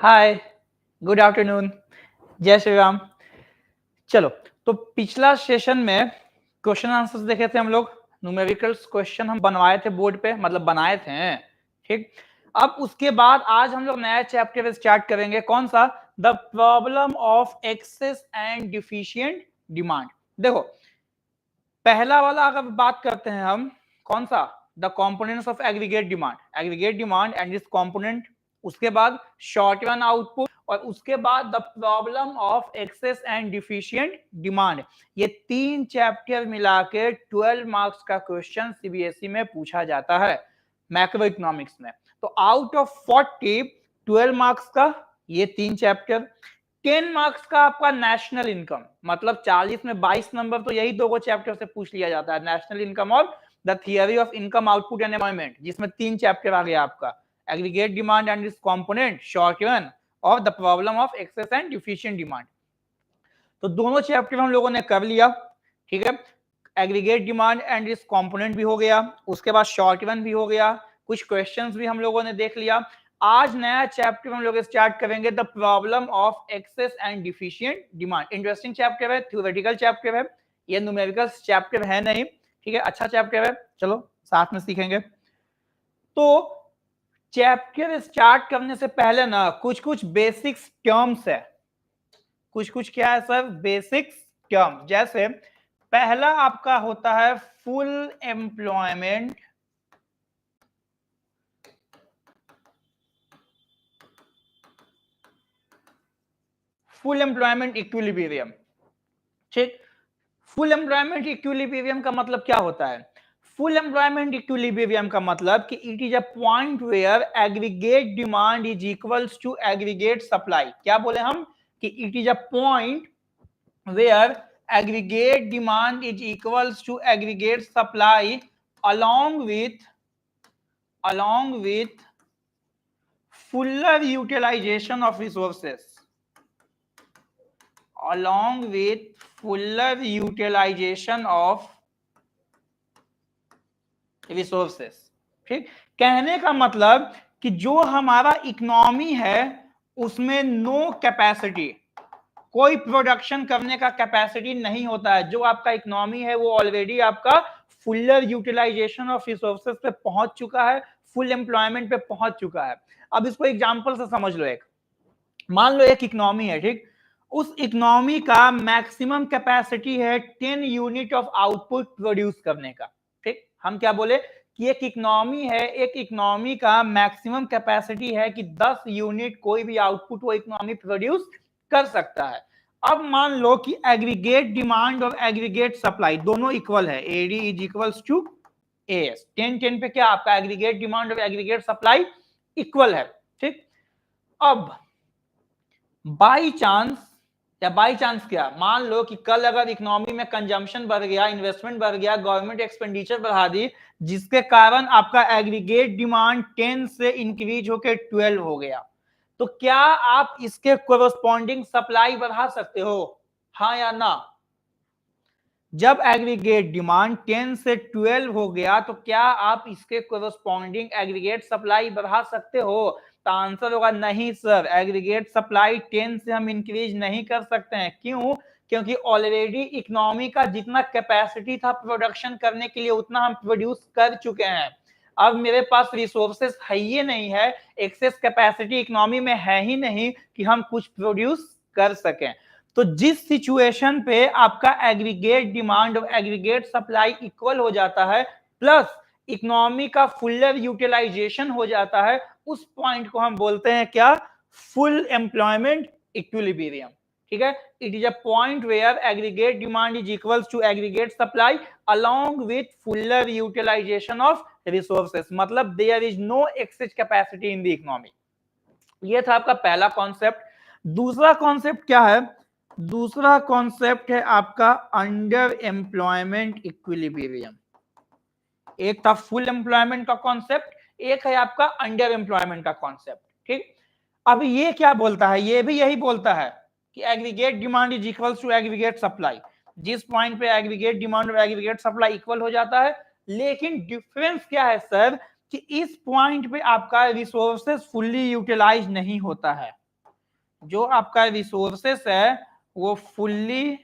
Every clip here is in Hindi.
हाय, गुड आफ्टरनून, जय श्री राम। चलो, तो पिछला सेशन में क्वेश्चन आंसर्स देखे थे हम लोग, न्यूमेरिकल्स क्वेश्चन हम बनवाए थे बोर्ड पे, मतलब बनाए थे, ठीक। अब उसके बाद आज हम लोग नया चैप्टर स्टार्ट करेंगे, कौन सा? The problem of excess and deficient demand. देखो, पहला वाला अगर बात करते हैं हम, कौन सा? The components of aggregate demand and this component, उसके बाद शॉर्ट रन आउटपुट, और उसके बाद the problem of excess and deficient demand. ये तीन चैप्टर मिला के 12 मार्क्स का क्वेश्चन सीबीएसई में पूछा जाता है मैक्रो इकोनॉमिक्स में। तो आउट ऑफ 40 12 मार्क्स का ये तीन चैप्टर, 10 मार्क्स का आपका नेशनल इनकम, मतलब 40 में 22 नंबर तो यही दो चैप्टर से पूछ लिया जाता है, नेशनल इनकम और the theory of income output and employment, जिसमें तीन चैप्टर आ गया आपका, aggregate demand and its component, short run और the problem of excess and deficient demand. तो दोनों चैप्टर हम लोगों ने कर लिया, ठीक है। Aggregate demand and its component भी हो गया, उसके बाद शॉर्ट रन भी हो गया, कुछ क्वेश्चंस भी हम लोगों ने देख लिया। आज नया चैप्टर हम लोग स्टार्ट करेंगे, the problem of excess and deficient demand. Interesting chapter है, थ्योरेटिकल चैप्टर है, ये न्यूमेरिकल चैप्टर है नहीं, ठीक है, अच्छा चैप्टर है, चलो साथ में सीखेंगे। तो चैप्टर स्टार्ट करने से पहले ना कुछ बेसिक्स टर्म्स है, कुछ क्या है सर? Basics term. जैसे पहला आपका होता है full employment, full employment equilibrium, ठीक। फुल एम्प्लॉयमेंट इक्विलिब्रियम का मतलब क्या होता है? फुल एम्प्लॉयमेंट इक्विलिब्रियम का मतलब कि it is a point where aggregate demand is equals to aggregate supply. क्या बोले हम? कि it is a point where aggregate demand is equals to aggregate supply along with fuller utilization of resources, along with fuller utilization of resources, ठीक। कहने का मतलब कि जो हमारा इकोनॉमी है उसमें नो कैपेसिटी, कोई प्रोडक्शन करने का कैपेसिटी नहीं होता है। जो आपका इकोनॉमी है वो ऑलरेडी आपका फुलर यूटिलाइजेशन ऑफ रिसोर्सेज पे पहुंच चुका है, फुल एम्प्लॉयमेंट पे पहुंच चुका है। अब इसको एग्जांपल से समझ लो। एक मान लो एक इकोनॉमी है, ठीक। उस इकोनॉमी का मैक्सिमम कैपेसिटी है 10 यूनिट ऑफ आउटपुट प्रोड्यूस करने का, ठीक। हम क्या बोले कि एक इकोनॉमी है, एक इकोनॉमी का मैक्सिमम कैपेसिटी है कि 10 यूनिट कोई भी आउटपुट वो इकोनॉमी प्रोड्यूस कर सकता है। अब मान लो कि एग्रीगेट डिमांड और एग्रीगेट सप्लाई दोनों इक्वल है, AD is equals to AS. 10-10 पे क्या आपका एग्रीगेट डिमांड और एग्रीगेट सप्लाई इक्वल है, ठीक। अब बाई चांस क्या, मान लो कि कल अगर इकोनॉमी में कंजम्पशन बढ़ गया, इन्वेस्टमेंट बढ़ गया, गवर्नमेंट एक्सपेंडिचर बढ़ा दी, जिसके कारण आपका एग्रीगेट डिमांड 10 से इंक्रीज होकर 12 हो गया, तो क्या आप इसके कोरस्पॉन्डिंग सप्लाई बढ़ा सकते हो? हाँ या ना? जब एग्रीगेट डिमांड 10 से 12 हो गया तो क्या आप इसके कोरस्पॉन्डिंग एग्रीगेट सप्लाई बढ़ा सकते हो? तो आंसर होगा नहीं सर, एग्रीगेट सप्लाई 10 से हम इंक्रीज नहीं कर सकते हैं। क्यों? क्योंकि ऑलरेडी इकोनॉमी का जितना कैपेसिटी था प्रोडक्शन करने के लिए उतना हम प्रोड्यूस कर चुके हैं। अब मेरे पास रिसोर्सेस है ही नहीं है, एक्सेस कैपेसिटी इकोनॉमी में है ही नहीं कि हम कुछ प्रोड्यूस कर सकें। तो जिस सिचुएशन पे आपका एग्रीगेट डिमांड और एग्रीगेट सप्लाई इक्वल हो जाता है प्लस इकोनॉमी का फुलर यूटिलाइजेशन हो जाता है, उस पॉइंट को हम बोलते हैं क्या? फुल एम्प्लॉयमेंट इक्विलिब्रियम, ठीक है। It is a point where aggregate demand is equals to aggregate supply along with fuller utilisation of resources, मतलब there is no excess capacity in the economy. ये था आपका पहला कॉन्सेप्ट। दूसरा कॉन्सेप्ट क्या है? दूसरा कॉन्सेप्ट है आपका अंडर एम्प्लॉयमेंट इक्विलिब्रियम। एक था फुल एम्प्लॉयमेंट का कॉन्सेप्ट, एक है आपका अंडर एम्प्लॉयमेंट का कॉन्सेप्ट, ठीक। अब ये क्या बोलता है? ये भी यही बोलता है कि aggregate demand is equals to aggregate supply. जिस पॉइंट पे एग्रीगेट डिमांड और एग्रीगेट सप्लाई इक्वल हो जाता है, लेकिन डिफरेंस क्या है सर कि इस पॉइंट पे आपका रिसोर्सेस फुल्ली यूटिलाइज नहीं होता है। जो आपका रिसोर्सेस है वो फुल्ली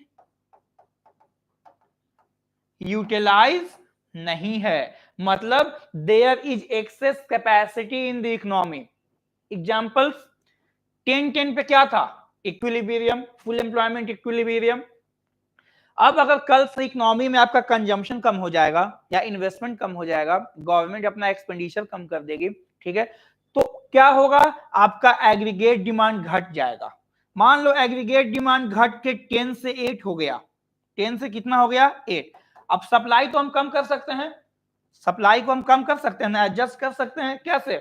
यूटिलाइज नहीं है, मतलब there is excess capacity in the economy. Examples 10-10 पे क्या था? Equilibrium, full employment equilibrium. अब अगर कल से इकोनॉमी में आपका कंजम्पशन कम हो जाएगा या इन्वेस्टमेंट कम हो जाएगा, गवर्नमेंट अपना एक्सपेंडिचर कम कर देगी, ठीक है, तो क्या होगा? आपका एग्रीगेट डिमांड घट जाएगा। मान लो एग्रीगेट डिमांड घट के 10 से 8 हो गया। 10 से कितना हो गया? 8। अब सप्लाई तो हम कम कर सकते हैं, सप्लाई को हम कम कर सकते हैं ना, एडजस्ट कर सकते हैं। कैसे?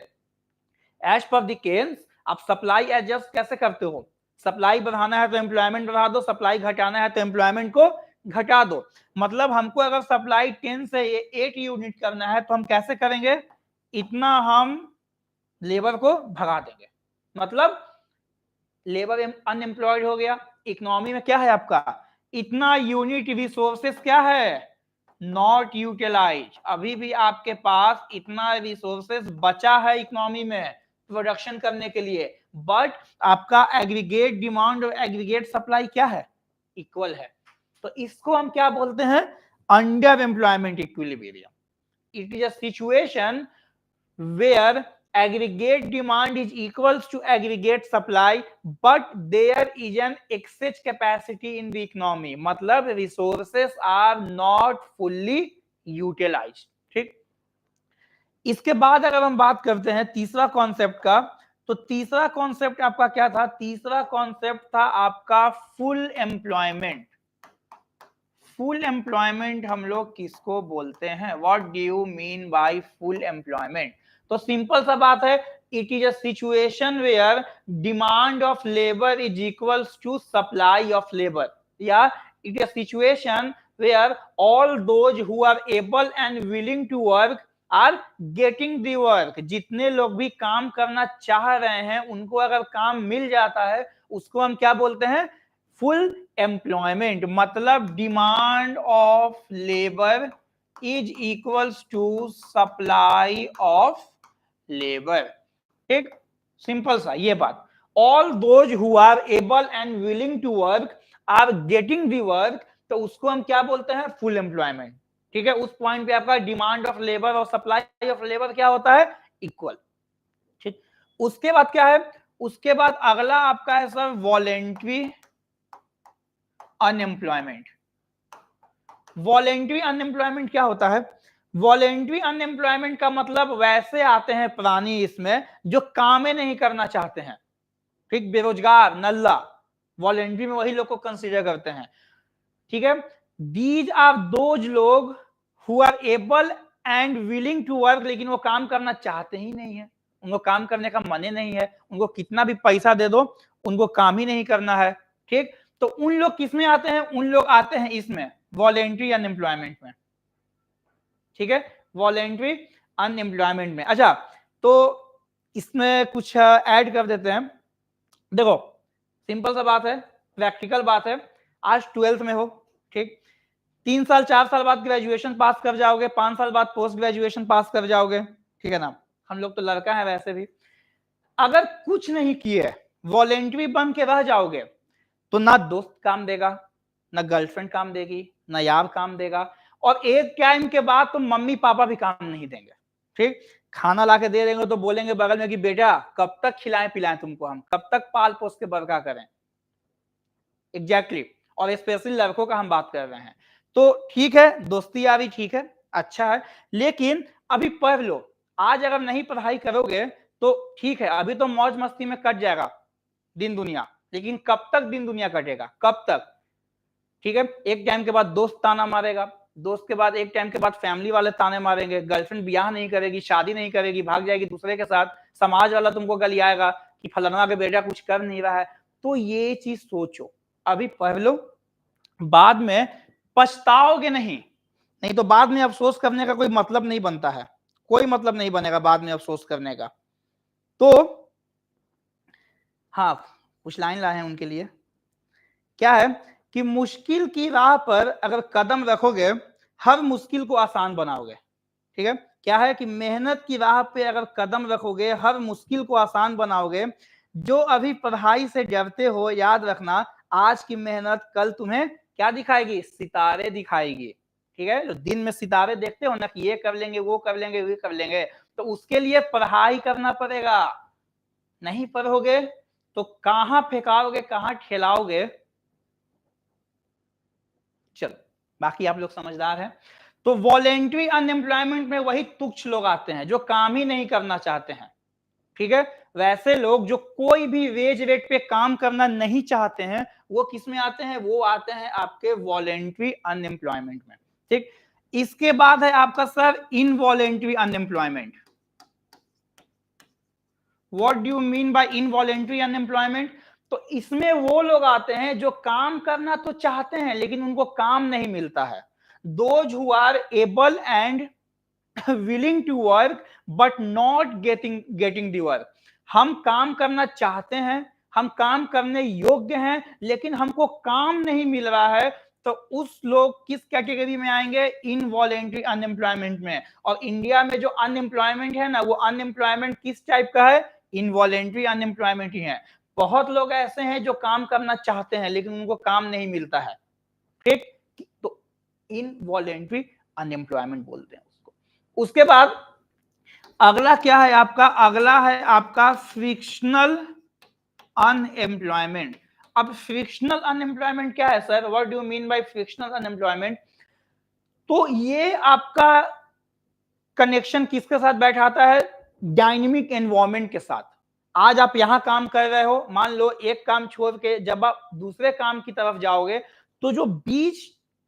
एज पर द केस आप सप्लाई एडजस्ट कैसे करते हो? सप्लाई बढ़ाना है तो एम्प्लॉयमेंट बढ़ा दो, सप्लाई घटाना है तो एम्प्लॉयमेंट को घटा दो। मतलब हमको अगर सप्लाई 10 से 8 यूनिट करना है तो हम कैसे करेंगे? इतना हम लेबर को भगा देंगे, मतलब लेबर अनएम्प्लॉयड हो गया। इकोनॉमी में क्या है आपका? इतना यूनिट रिसोर्सेस क्या है? Not utilise. अभी भी आपके पास इतना रिसोर्सेस बचा है इकोनॉमी में प्रोडक्शन करने के लिए, बट आपका एग्रीगेट डिमांड और एग्रीगेट सप्लाई क्या है? इक्वल है। तो इसको हम क्या बोलते हैं? Under employment equilibrium. It is a situation where aggregate demand is equals to aggregate supply but there is an excess capacity in the economy, मतलब resources are not fully utilized। ठीक, इसके बाद अगर हम बात करते हैं तीसरा कॉन्सेप्ट का, तो तीसरा कॉन्सेप्ट आपका क्या था? तीसरा कॉन्सेप्ट था आपका फुल एम्प्लॉयमेंट। फुल एम्प्लॉयमेंट हम लोग किसको बोलते हैं? What do you mean by full employment? तो सिंपल सा बात है, it is a situation where demand of labour is equals to supply of labour, या it is a situation where all those who are able and willing to work are getting the work. जितने लोग भी काम करना चाह रहे हैं उनको अगर काम मिल जाता है, उसको हम क्या बोलते हैं? Full employment. मतलब demand of labour is equals to supply of labour. ठीक, सिंपल सा ये बात। All those who are able and willing to work are getting the work, तो उसको हम क्या बोलते हैं? Full employment. ठीक है, उस पॉइंट पे आपका डिमांड ऑफ लेबर और सप्लाई ऑफ लेबर क्या होता है? इक्वल। ठीक, उसके बाद क्या है? उसके बाद अगला आपका है sir voluntary unemployment. Voluntary unemployment क्या होता है? वॉलेंट्री अनएम्प्लॉयमेंट का मतलब वैसे आते हैं प्राणी इसमें जो काम ही नहीं करना चाहते हैं। ठीक, बेरोजगार, नल्ला, वॉलेंट्री में वही लोग को कंसीडर करते हैं। ठीक है, दीज आर दोज लोग who are able and willing to work, लेकिन वो काम करना चाहते ही नहीं है, उनको काम करने का मन ही नहीं है, उनको कितना भी पैसा दे दो उनको काम ही नहीं करना है। ठीक, तो उन लोग किसमें आते हैं? उन लोग आते हैं इसमें वॉलेंट्री अनएम्प्लॉयमेंट में। ठीक है, वॉलेंट्री अनएम्प्लॉयमेंट में। अच्छा, तो इसमें कुछ ऐड कर देते हैं। देखो सिंपल सा बात है, प्रैक्टिकल बात है। आज 12th में हो, ठीक, 3 साल 4 साल बाद ग्रेजुएशन पास कर जाओगे, 5 साल बाद पोस्ट ग्रेजुएशन पास कर जाओगे, ठीक है ना? हम लोग तो लड़का है वैसे भी। अगर कुछ नहीं किए, वॉलेंट्री बन के रह जाओगे, तो ना दोस्त काम देगा, ना गर्लफ्रेंड काम देगी, ना यार काम देगा, और एक टाइम के बाद तो मम्मी पापा भी काम नहीं देंगे। ठीक, खाना ला के दे देंगे तो बोलेंगे बगल में कि बेटा कब तक खिलाएं पिलाएं तुमको, हम कब तक पाल पोस के बड़का करें। एग्जैक्टली, और स्पेशली लड़कों का हम बात कर रहे हैं। तो ठीक है, दोस्ती यारी ठीक है, अच्छा है, लेकिन अभी पढ़ लो। आज अगर नहीं पढ़ाई करोगे तो ठीक है, अभी तो मौज मस्ती में कट जाएगा दिन दुनिया, लेकिन कब तक दिन दुनिया कटेगा? कब तक? ठीक है, एक टाइम के बाद दोस्त ताना मारेगा, दोस्त के बाद एक टाइम के बाद फैमिली वाले ताने मारेंगे, गर्लफ्रेंड ब्याह नहीं करेगी, शादी नहीं करेगी, भाग जाएगी दूसरे के साथ, समाज वाला तुमको गलियाएगा कि फलाना के बेटा कुछ कर नहीं रहा है। तो ये चीज सोचो, अभी पढ़ लो, बाद में पछताओगे नहीं, नहीं तो बाद में अफसोस करने का कोई मतलब नहीं बनता है, कोई मतलब नहीं बनेगा बाद में अफसोस करने का। तो हाँ, कुछ लाइन लाए हैं उनके लिए। क्या है कि मुश्किल की राह पर अगर कदम रखोगे, हर मुश्किल को आसान बनाओगे। ठीक है, क्या है कि मेहनत की राह पे अगर कदम रखोगे, हर मुश्किल को आसान बनाओगे, जो अभी पढ़ाई से डरते हो, याद रखना आज की मेहनत कल तुम्हें क्या दिखाएगी, सितारे दिखाएगी। ठीक है, जो दिन में सितारे देखते हो ना कि ये कर लेंगे, वो कर लेंगे, ये कर लेंगे, तो उसके लिए पढ़ाई करना पड़ेगा। नहीं पढ़ोगे तो कहां फेंकाओगे, कहां ठेलाओगे। चलो, बाकी आप लोग समझदार हैं। तो वॉलेंट्री अनएम्प्लॉयमेंट में वही तुच्छ लोग आते हैं जो काम ही नहीं करना चाहते हैं। ठीक है, वैसे लोग जो कोई भी वेज रेट पे काम करना नहीं चाहते हैं, वो किस में आते हैं, वो आते हैं आपके वॉलेंट्री अनएम्प्लॉयमेंट में। ठीक, इसके बाद है आपका sir involuntary unemployment. What do you mean bye involuntary unemployment? तो इसमें वो लोग आते हैं जो काम करना तो चाहते हैं लेकिन उनको काम नहीं मिलता है। Those who are able and willing to work but not getting the work. हम काम करना चाहते हैं, हम काम करने योग्य हैं, लेकिन हमको काम नहीं मिल रहा है, तो उस लोग किस कैटेगरी में आएंगे, इनवॉलेंट्री अनएम्प्लॉयमेंट में। और इंडिया में जो अनएम्प्लॉयमेंट है ना, वो अनएम्प्लॉयमेंट किस टाइप का है, इनवॉलेंट्री अनएम्प्लॉयमेंट ही है। बहुत लोग ऐसे हैं जो काम करना चाहते हैं लेकिन उनको काम नहीं मिलता है। ठीक, तो इनवॉलेंट्री अनएम्प्लॉयमेंट बोलते हैं उसको। उसके बाद अगला क्या है आपका, अगला है आपका फ्रिक्शनल अनएम्प्लॉयमेंट। अब फ्रिक्शनल अनएम्प्लॉयमेंट क्या है sir, what do you mean bye frictional unemployment? तो ये आपका कनेक्शन किसके साथ बैठाता है, डायनेमिक एनवायरनमेंट के साथ। आज आप यहां काम कर रहे हो, मान लो एक काम छोड़ के जब आप दूसरे काम की तरफ जाओगे, तो जो बीच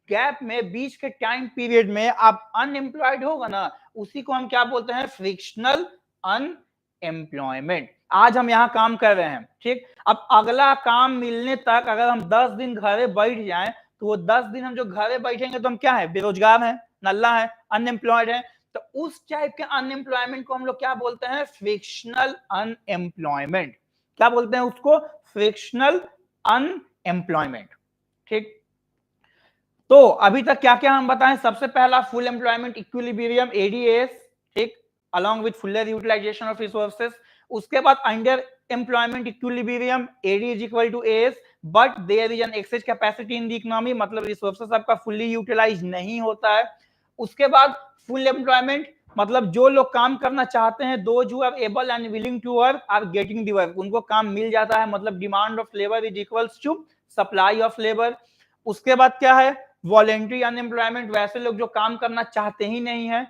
गैप में, बीच के टाइम पीरियड में आप अनएम्प्लॉयड होगा ना, उसी को हम क्या बोलते हैं, फ्रिक्शनल अनएम्प्लॉयमेंट। आज हम यहां काम कर रहे हैं, ठीक, अब अगला काम मिलने तक अगर हम 10 दिन घरे बैठ जाएं, तो वो 10 दिन हम जो घरे बैठेंगे तो हम क्या है, बेरोजगार हैं, नल्ला है, अनएम्प्लॉयड है। तो उस टाइप के अनएम्प्लॉयमेंट को हम लोग क्या बोलते हैं, फ्रिक्शनल अनएम्प्लॉयमेंट। क्या बोलते हैं उसको, फ्रिक्शनल अनएम्प्लॉयमेंट। ठीक, तो अभी तक क्या क्या हम बताएं, सबसे पहला फुल एम्प्लॉयमेंट इक्विलिब्रियम, एडीएस, ठीक, along with fuller utilisation of resources. उसके बाद under employment equilibrium, AD is equal to S but there is an excess capacity in the economy, मतलब रिसोर्सेस आपका फुल्ली यूटिलाइज नहीं होता है। उसके बाद फुल एम्प्लॉयमेंट, मतलब जो लोग काम करना चाहते हैं, those who are able and willing to work are getting the work, उनको काम मिल जाता है, मतलब demand of labour is equals to supply of labour. उसके बाद क्या है, वॉलेंट्री अनएम्प्लॉयमेंट, वैसे लोग जो काम करना चाहते ही नहीं है।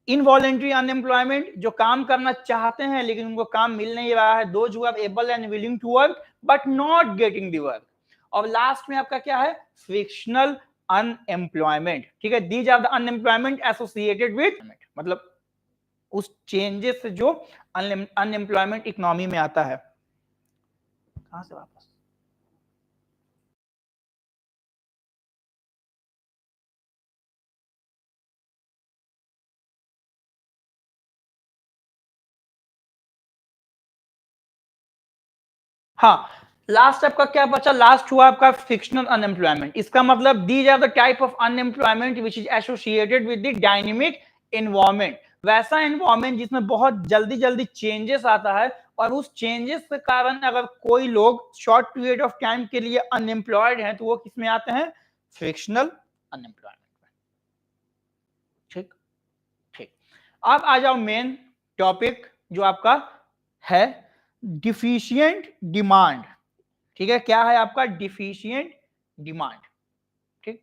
इनवॉलेंट्री अनएम्प्लॉयमेंट, जो काम करना चाहते हैं लेकिन उनको काम मिल नहीं रहा है, those who are able and willing to work but not getting the work. और लास्ट में आपका क्या है, फ्रिक्शनल अनएम्प्लॉयमेंट। ठीक है, these are the unemployment associated with, मतलब उस चेंजेस से जो अनएम्प्लॉयमेंट इकोनॉमी में आता है। कहां से वापस, हाँ, लास्ट आपका क्या बचा, लास्ट हुआ आपका फ्रिक्शनल अनएम्प्लॉयमेंट। इसका मतलब these are the type of unemployment which is associated with the dynamic environment. वैसा एनवायरनमेंट जिसमें बहुत जल्दी जल्दी चेंजेस आता है, और उस चेंजेस के कारण अगर कोई लोग शॉर्ट पीरियड ऑफ टाइम के लिए अनएम्प्लॉयड हैं, तो वो किसमें आते हैं, फ्रिक्शनल अनएम्प्लॉयमेंट में। ठीक, ठीक, अब आ जाओ मेन टॉपिक जो आपका है, डिफिशिएंट डिमांड। ठीक है, क्या है आपका, डिफिशिएंट डिमांड। ठीक,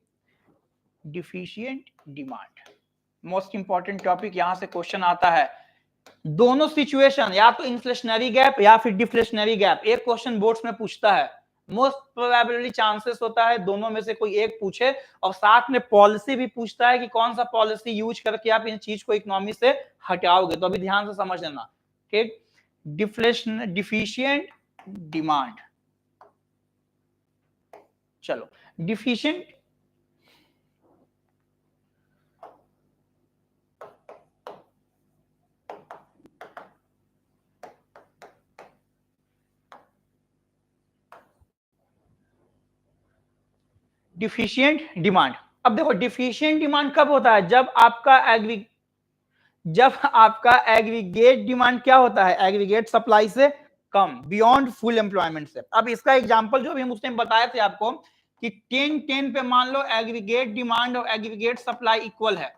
deficient demand most important topic, यहां से क्वेश्चन आता है। दोनों सिचुएशन, या तो इन्फ्लेशनरी गैप या फिर डिफ्लेशनरी गैप, एक क्वेश्चन बोर्ड्स में पूछता है। मोस्ट प्रोबेबली चांसेस होता है दोनों में से कोई एक पूछे, और साथ में पॉलिसी भी पूछता है कि कौन सा पॉलिसी यूज करके आप इन चीज को इकोनॉमी से हटाओगे। तो अभी ध्यान से समझ लेना। ठीक, डिफ्लेशन, डिफिशिएंट डिमांड। चलो, डिफिशिएंट, डिफिशिएंट डिमांड। अब देखो, डिफिशिएंट डिमांड कब होता है, जब आपका एग्रीगेट डिमांड क्या होता है, एग्रीगेट सप्लाई से कम, बियॉन्ड फुल एम्प्लॉयमेंट से। अब इसका एग्जांपल जो भी हम उस टाइम बताए थे आपको कि 10-10 पे मान लो एग्रीगेट डिमांड और एग्रीगेट सप्लाई इक्वल है,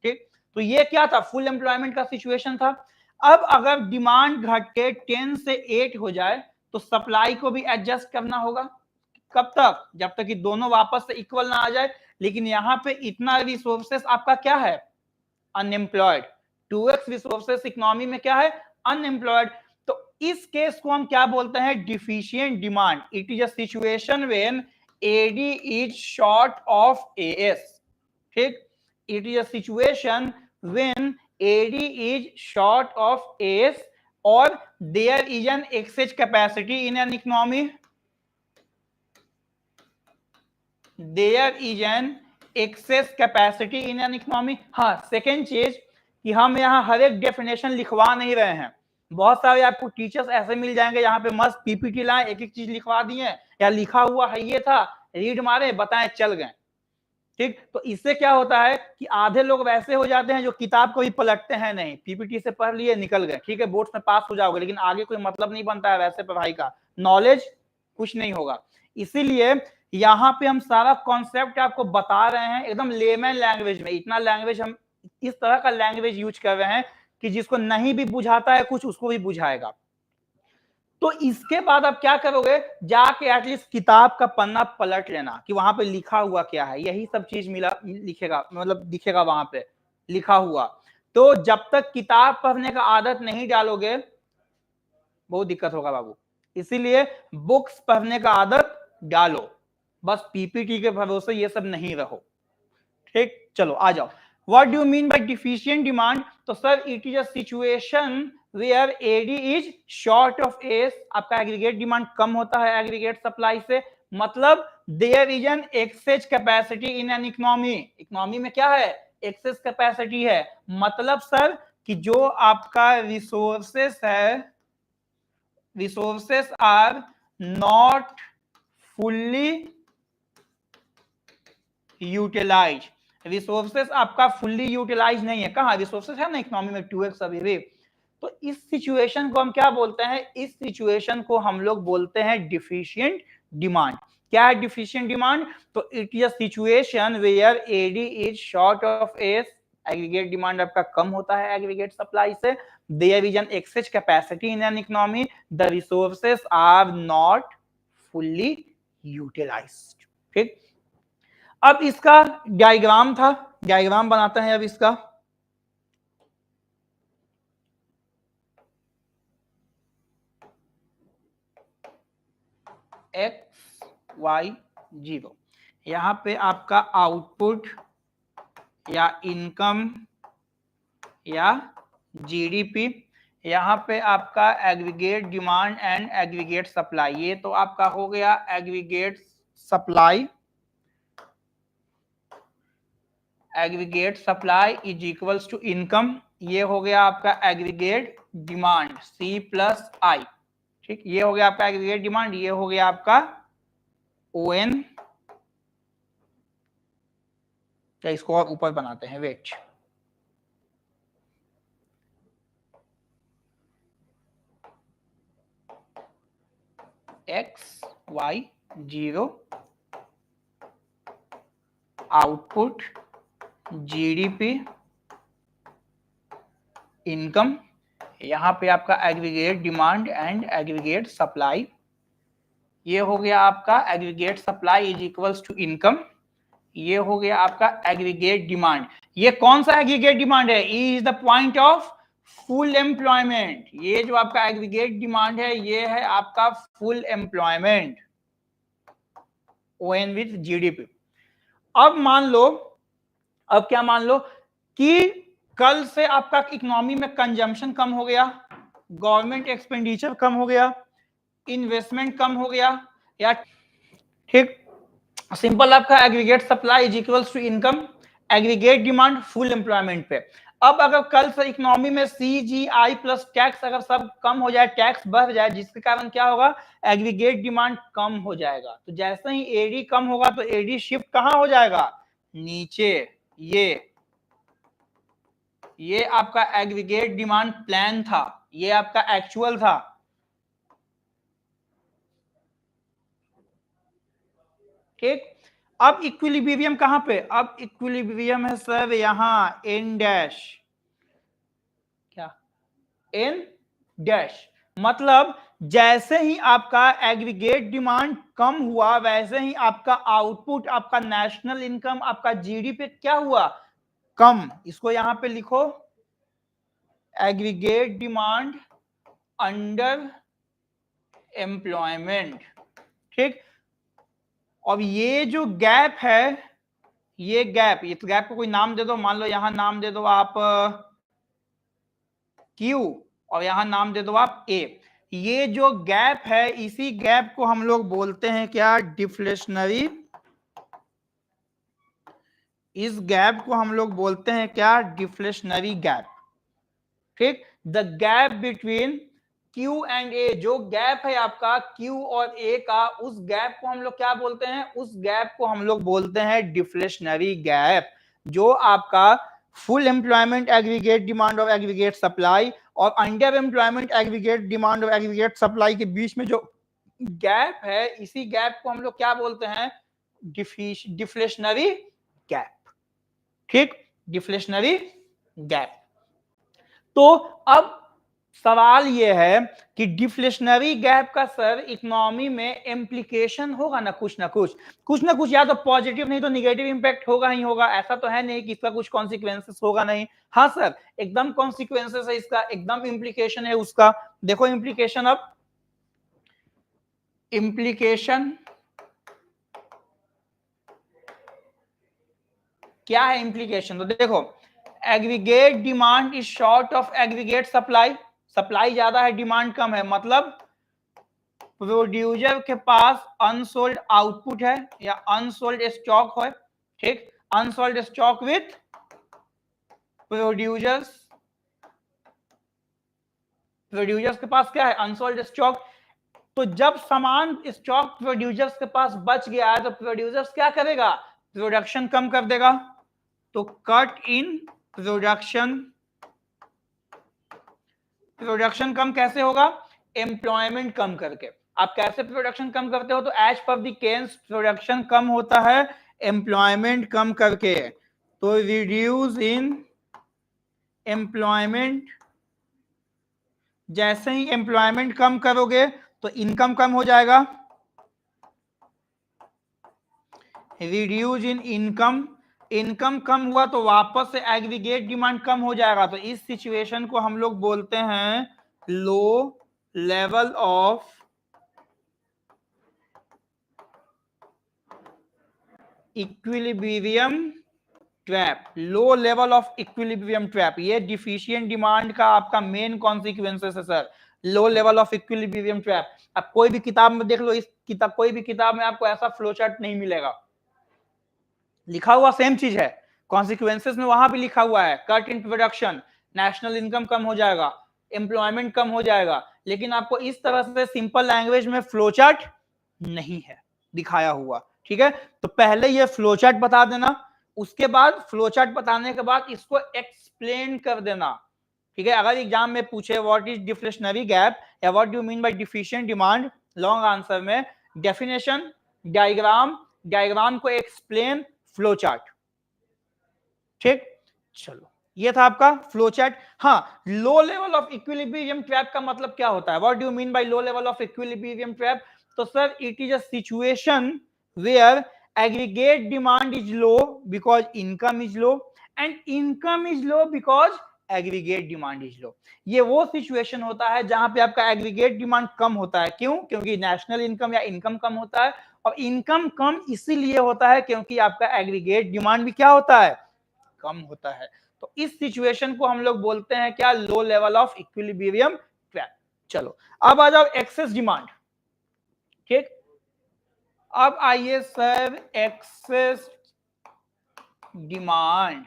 ठीक। तो ये क्या था, फुल एम्प्लॉयमेंट का सिचुएशन था। अब अगर डिमांड घट के 10 से 8 हो जाए तो सप्लाई को भी एडजस्ट करना होगा। कब तक, जब तक कि दोनों वापस से इक्वल ना आ जाए। लेकिन यहां पे इतना रिसोर्सेस आपका क्या है, अनएम्प्लॉयड। 2x रिसोर्सेस इकोनॉमी में क्या है, अनएम्प्लॉयड। तो इस केस को हम क्या बोलते हैं, deficient demand. It is a situation when AD is short of AS, ठीक। It is a situation when AD is short of AS और there is an excess capacity in an economy, there is an excess capacity in an economy. हाँ, सेकेंड चीज कि हम यहाँ हर एक डेफिनेशन लिखवा नहीं रहे हैं। बहुत सारे आपको टीचर्स ऐसे मिल जाएंगे यहाँ पे मस्त पीपीटी लाए, एक एक चीज लिखवा दिए या लिखा हुआ है ये था, रीड मारे बताएं चल गए, ठीक। तो इससे क्या होता है कि आधे लोग वैसे हो जाते हैं जो किताब को भी पलटते हैं नहीं, पीपीटी से पढ़ लिए निकल गए, ठीक है, बोर्ड्स में पास हो जाओगे, लेकिन आगे कोई मतलब नहीं बनता है वैसे पढ़ाई का, नॉलेज कुछ नहीं होगा। इसीलिए यहाँ पे हम सारा कॉन्सेप्ट आपको बता रहे हैं एकदम लेमैन लैंग्वेज में। इतना लैंग्वेज हम इस तरह का लैंग्वेज यूज कर रहे हैं कि जिसको नहीं भी बुझाता है कुछ उसको भी बुझाएगा। तो इसके बाद आप क्या करोगे, जाके एटलीस्ट किताब का पन्ना पलट लेना कि वहां पे लिखा हुआ क्या है, यही सब चीज मिला लिखेगा, मतलब दिखेगा वहां पे लिखा हुआ। तो जब तक किताब पढ़ने का आदत नहीं डालोगे बहुत दिक्कत होगा बाबू। इसीलिए बुक्स पढ़ने का आदत डालो, बस पीपीटी के भरोसे ये सब नहीं रहो, ठीक। चलो आ जाओ, what do you mean by deficient demand. तो sir it is a situation where AD is short of S, आपका एग्रीगेट डिमांड कम होता है एग्रीगेट सप्लाई से, मतलब there is an excess capacity in an economy. Economy में क्या है, एक्सेस कैपेसिटी है, मतलब सर कि जो आपका रिसोर्सेस है, resources are not fully utilized। Resources आपका फुल्ली यूटिलाइज नहीं है, कहां रिसोर्सेस है ना इकोनॉमी में 2x अभी भी। तो इस सिचुएशन को हम क्या बोलते हैं, इस सिचुएशन को हम लोग बोलते हैं डिफिशिएंट डिमांड। क्या है डिफिशिएंट डिमांड, तो it is a situation where AD is short of S, aggregate demand आपका कम होता है एग्रीगेट सप्लाई से, there is an excess capacity in an economy, the resources are not fully utilised, ठीक। अब इसका डायग्राम था, डायग्राम बनाते हैं अब इसका। एक्स वाई जीरो, यहां पे आपका आउटपुट या इनकम या जीडीपी, यहां पे आपका aggregate demand and aggregate supply. ये तो आपका हो गया aggregate supply, aggregate supply is equals to income. ये हो गया आपका aggregate demand C plus I, ठीक। ये हो गया आपका एग्रीगेट डिमांड, ये हो गया आपका ओएन। क्या इसको और ऊपर बनाते हैं, wait, x y zero, output GDP, income, यहां पे आपका aggregate demand and aggregate supply. ये हो गया आपका aggregate supply is equals to income, ये हो गया आपका एग्रीगेट डिमांड। ये कौन सा एग्रीगेट डिमांड है, is the point of full employment. ये जो आपका एग्रीगेट डिमांड है ये है आपका full employment, on with GDP. अब मान लो, अब क्या मान लो कि कल से आपका इकोनॉमी में कंजम्पशन कम हो गया, गवर्नमेंट एक्सपेंडिचर कम हो गया, इन्वेस्टमेंट कम हो गया, या ठीक, सिंपल आपका aggregate supply is equals to income, aggregate demand full employment पे। अब अगर कल से इकोनॉमी में सीजीआई प्लस टैक्स अगर सब कम हो जाए, टैक्स बढ़ जाए, जिसके कारण क्या होगा, एग्रीगेट डिमांड कम हो जाएगा। तो जैसे ही एडी कम होगा तो एडी शिफ्ट कहां हो जाएगा, नीचे। ये आपका एग्रीगेट डिमांड प्लान था, ये आपका एक्चुअल था, ठीक, अब इक्विलिब्रियम कहां पे, अब इक्विलिब्रियम है सर यहां एन डैश, क्या एन डैश, मतलब जैसे ही आपका एग्रीगेट डिमांड कम हुआ वैसे ही आपका आउटपुट, आपका नेशनल इनकम, आपका जीडीपी क्या हुआ, कम। इसको यहां पे लिखो, एग्रीगेट डिमांड अंडर एम्प्लॉयमेंट। ठीक, और ये जो गैप है, ये गैप, इस गैप को कोई नाम दे दो, मान लो यहां नाम दे दो आप Q और यहां नाम दे दो आप A। ये जो गैप है, इसी गैप को हम लोग बोलते हैं क्या, डिफ्लेशनरी। इस गैप को हम लोग बोलते हैं क्या, डिफ्लेशनरी गैप। ठीक, the gap between Q and A, जो गैप है आपका Q और A का, उस गैप को हम लोग क्या बोलते हैं, उस गैप को हम लोग बोलते हैं डिफ्लेशनरी गैप। जो आपका full employment aggregate demand of aggregate supply और under employment aggregate demand of aggregate supply के बीच में जो गैप है, इसी गैप को हम लोग क्या बोलते हैं, डिफ्लेशनरी गैप। ठीक, डिफ्लेशनरी गैप। तो अब सवाल यह है कि डिफ्लेशनरी गैप का सर इकोनॉमी में इम्प्लीकेशन होगा ना कुछ ना कुछ, या तो पॉजिटिव नहीं तो निगेटिव इंपैक्ट होगा ही होगा। ऐसा तो है नहीं कि इसका कुछ कॉन्सिक्वेंसेस होगा नहीं। हाँ सर, एकदम कॉन्सिक्वेंसेस है इसका, एकदम इम्प्लीकेशन है उसका। देखो इम्प्लीकेशन, अब इम्प्लीकेशन क्या है, इम्प्लीकेशन तो देखो, aggregate demand is short of aggregate supply, supply ज्यादा है डिमांड कम है, मतलब प्रोड्यूसर के पास अनसोल्ड आउटपुट है या अनसोल्ड स्टॉक है। ठीक, unsold stock with producers, producers के पास क्या है, अनसोल्ड स्टॉक। तो जब सामान स्टॉक प्रोड्यूसर्स के पास बच गया है तो प्रोड्यूसर्स क्या करेगा, प्रोडक्शन कम कर देगा। तो कट इन प्रोडक्शन, प्रोडक्शन कम कैसे होगा, एम्प्लॉयमेंट कम करके। आप कैसे प्रोडक्शन कम करते हो, तो as per the case production कम होता है एम्प्लॉयमेंट कम करके। तो रिड्यूस इन एम्प्लॉयमेंट, जैसे ही एम्प्लॉयमेंट कम करोगे तो इनकम कम हो जाएगा, रिड्यूस इन इनकम, इनकम कम हुआ तो वापस से एग्रीगेट डिमांड कम हो जाएगा। तो इस सिचुएशन को हम लोग बोलते हैं लो level of equilibrium trap, low level of equilibrium trap. ये डिफिशिएंट डिमांड का आपका मेन कॉन्सिक्वेंसेस है sir, low level of equilibrium trap. आप कोई भी किताब में देख लो, इस किताब, कोई भी किताब में आपको ऐसा फ्लो चार्ट नहीं मिलेगा, लिखा हुआ सेम चीज है, कॉन्सिक्वेंसेस में वहां भी लिखा हुआ है, cut in production, national income कम हो जाएगा, एम्प्लॉयमेंट कम हो जाएगा, लेकिन आपको इस तरह से सिंपल लैंग्वेज में फ्लो चार्ट नहीं है दिखाया हुआ। ठीक है, तो पहले ये फ्लो चार्ट बता देना, उसके बाद फ्लो चार्ट बताने के बाद इसको एक्सप्लेन कर देना। ठीक है, अगर एग्जाम में पूछे व्हाट इज डिफ्लेशनरी गैप या what do mean by deficient demand, long answer में डेफिनेशन, डायग्राम, डायग्राम को एक्सप्लेन, फ्लो चार्ट। ठीक, चलो ये था आपका फ्लो चार्ट। हाँ, low level of equilibrium trap का मतलब क्या होता है, what do you mean by low level of equilibrium trap? तो sir it is a situation where aggregate demand is low because income is low and income is low because aggregate demand is low। ये वो सिचुएशन होता है जहां पे आपका एग्रीगेट डिमांड कम होता है। क्यों? क्योंकि नेशनल इनकम या इनकम कम होता है, और इनकम कम इसीलिए होता है क्योंकि आपका एग्रीगेट डिमांड भी क्या होता है, कम होता है। तो इस सिचुएशन को हम लोग बोलते हैं क्या, लो लेवल ऑफ इक्विलिब्रियम ट्रैप। चलो अब आ जाओ एक्सेस डिमांड। ठीक, अब आइए sir excess demand.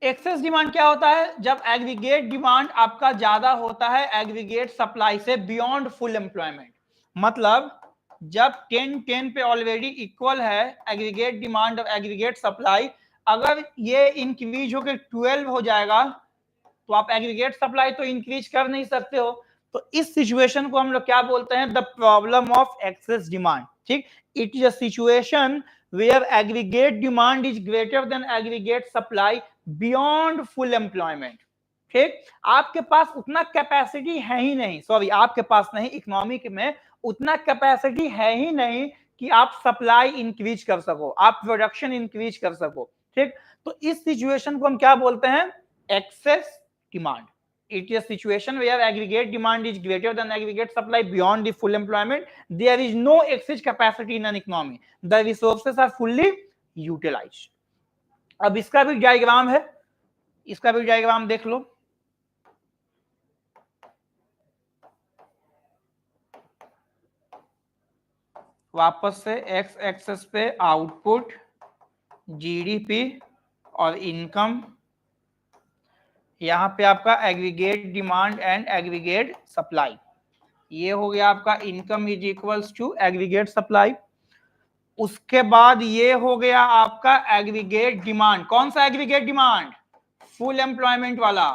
Excess demand क्या होता है, जब एग्रीगेट डिमांड आपका ज्यादा होता है एग्रीगेट सप्लाई से बियॉन्ड फुल एम्प्लॉयमेंट। मतलब जब 10-10 पे ऑलरेडी इक्वल है एग्रीगेट डिमांड और एग्रीगेट सप्लाई, अगर ये इंक्रीज होकर 12 हो जाएगा तो आप एग्रीगेट सप्लाई तो इंक्रीज कर नहीं सकते हो। तो इस सिचुएशन को हम लोग क्या बोलते हैं, the problem of excess demand. ठीक, it is a situation where aggregate demand is greater than aggregate supply beyond full employment. ठीक, आपके पास उतना कैपेसिटी है ही नहीं, सॉरी आपके पास नहीं, इकोनॉमिक में उतना कैपेसिटी है ही नहीं कि आप सप्लाई इंक्रीज कर सको, आप प्रोडक्शन इंक्रीज कर सको। ठीक, तो इस सिचुएशन को हम क्या बोलते हैं, excess demand. It is a situation where aggregate demand is greater than aggregate supply beyond the full employment. There is no excess capacity in an economy. The resources are fully utilized. अब इसका भी डायग्राम है, इसका भी डायग्राम देख लो। वापस से एक्स एक्सेस पे आउटपुट, जीडीपी और इनकम, यहां पे आपका aggregate demand and aggregate supply, ये हो गया आपका income is equals to aggregate supply. उसके बाद ये हो गया आपका एग्रीगेट डिमांड, कौन सा एग्रीगेट डिमांड, फुल एम्प्लॉयमेंट वाला,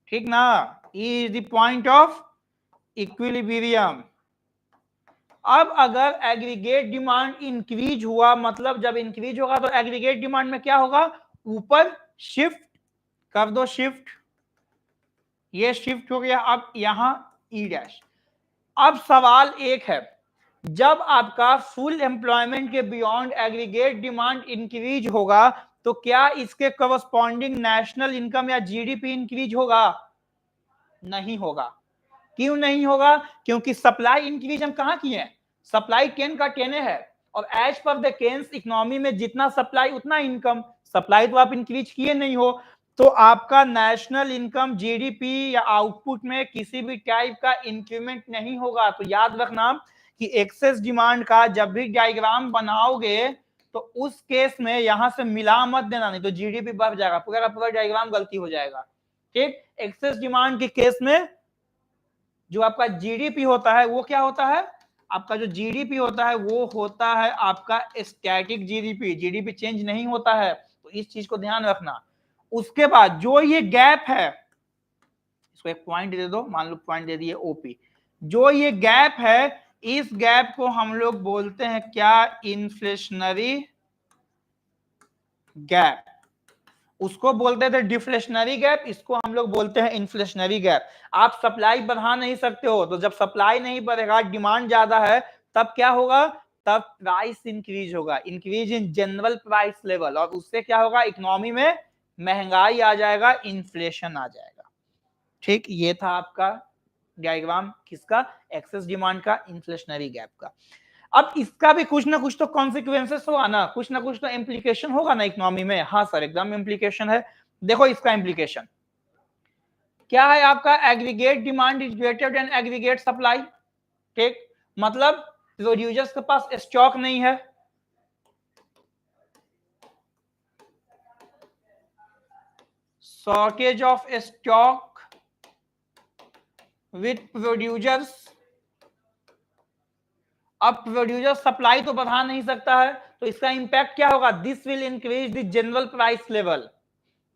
ठीक ना, is the point of equilibrium. अब अगर एग्रीगेट डिमांड इंक्रीज हुआ, मतलब जब इंक्रीज होगा तो एग्रीगेट डिमांड में क्या होगा, ऊपर शिफ्ट कर दो, शिफ्ट, ये शिफ्ट हो गया। अब यहां ई डैश। अब सवाल एक है, जब आपका फुल एम्प्लॉयमेंट के बियॉन्ड एग्रीगेट डिमांड इंक्रीज होगा तो क्या इसके करस्पॉन्डिंग नेशनल इनकम या जीडीपी इंक्रीज होगा, नहीं होगा। क्यों नहीं होगा, क्योंकि सप्लाई इंक्रीज हम कहां किए हैं, सप्लाई 10 का 10 है, और as per the Keynes economy में जितना सप्लाई उतना इनकम, सप्लाई तो आप इंक्रीज किए नहीं हो, तो आपका नेशनल इनकम, जीडीपी या आउटपुट में किसी भी टाइप का इंक्रीमेंट नहीं होगा। तो याद रखना कि एक्सेस डिमांड का जब भी डायग्राम बनाओगे तो उस केस में यहां से मिला मत देना, नहीं तो जीडीपी बढ़ जाएगा, पूरा पूरा डायग्राम गलती हो जाएगा। ठीक, एक्सेस डिमांड के केस में जो आपका जीडीपी होता है वो क्या होता है, आपका जो जीडीपी होता है वो होता है आपका स्टैटिक जीडीपी, जीडीपी चेंज नहीं होता है, तो इस चीज को ध्यान रखना। उसके बाद जो ये गैप है, इसको एक पॉइंट दे दो, मान लो पॉइंट दे दिए ओपी, जो ये गैप है इस गैप को हम लोग बोलते हैं क्या, इन्फ्लेशनरी गैप। उसको बोलते थे डिफ्लेशनरी गैप, इसको हम लोग बोलते हैं इन्फ्लेशनरी गैप। आप सप्लाई बढ़ा नहीं सकते हो, तो जब सप्लाई नहीं बढ़ेगा, डिमांड ज्यादा है, तब क्या होगा, तब प्राइस इंक्रीज होगा, increase in general price level, और उससे क्या होगा, इकोनॉमी में महंगाई आ जाएगा, इन्फ्लेशन आ जाएगा। ठीक, ये था आपका डायग्राम किसका, एक्सेस डिमांड का, इन्फ्लेशनरी गैप का। अब इसका भी कुछ ना कुछ तो कॉन्सिक्वेंसेस होगा ना कुछ तो इम्प्लीकेशन होगा ना इकोनॉमी में। हाँ सर, एकदम इम्प्लीकेशन है। देखो इसका इम्प्लीकेशन क्या है, आपका aggregate demand is greater than aggregate supply. ठीक, मतलब प्रोड्यूसर्स के पास स्टॉक नहीं है, shortage of stock with producers. अब प्रोड्यूसर सप्लाई तो बढ़ा नहीं सकता है, तो इसका इंपैक्ट क्या होगा, this will increase the general price level.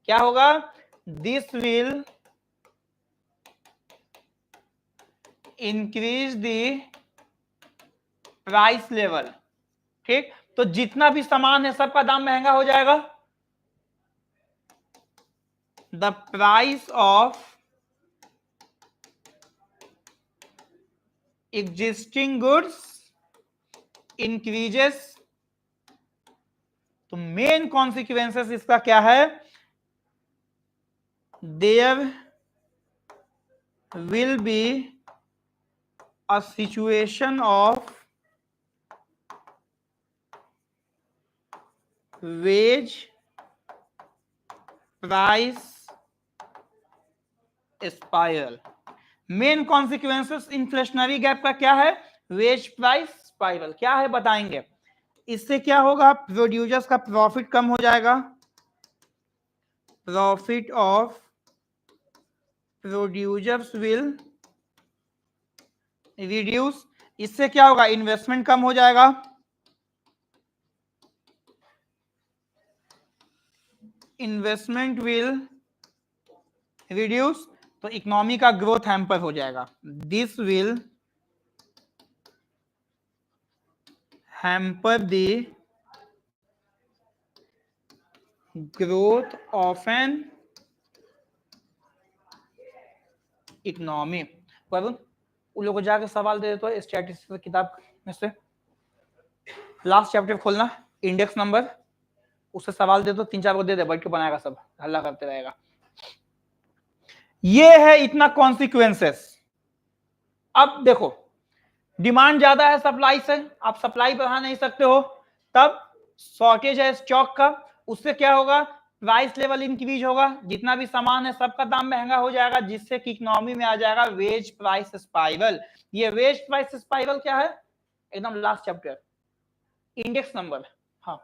क्या होगा, this will increase the price level. ठीक, तो जितना भी सामान है सबका दाम महंगा हो जाएगा। The price of existing goods increases. तो मेन कॉन्सिक्वेंसेस इसका क्या है, there will be a situation of wage price spiral. Main consequences inflationary gap का क्या है, वेज प्राइस स्पाइरल। क्या है बताएंगे, इससे क्या होगा, प्रोड्यूसर्स का प्रॉफिट कम हो जाएगा, profit of producers will reduce. इससे क्या होगा, इन्वेस्टमेंट कम हो जाएगा, इन्वेस्टमेंट विल रिड्यूस, तो इकोनॉमी का ग्रोथ हैम्पर हो जाएगा। This will hamper the growth of an economy. Varun उन लोगों को जाकर सवाल दे देते हो स्टैटिस्टिक्स किताब में से, लास्ट चैप्टर खोलना, इंडेक्स नंबर, उससे सवाल दे दो, 3-4 को दे दे, बैठ के बनाएगा, सब हल्ला करते रहेगा। ये है इतना कॉन्सिक्वेंसेस। अब देखो डिमांड ज्यादा है सप्लाई से, आप सप्लाई बढ़ा नहीं सकते हो, तब शॉर्टेज है स्टॉक का, उससे क्या होगा, प्राइस लेवल इंक्रीज होगा, जितना भी सामान है सबका दाम महंगा हो जाएगा, जिससे कि इकोनॉमी में आ जाएगा वेज प्राइस स्पाइरल। ये वेज प्राइस स्पाइरल क्या है, एकदम लास्ट चैप्टर, इंडेक्स नंबर। हाँ,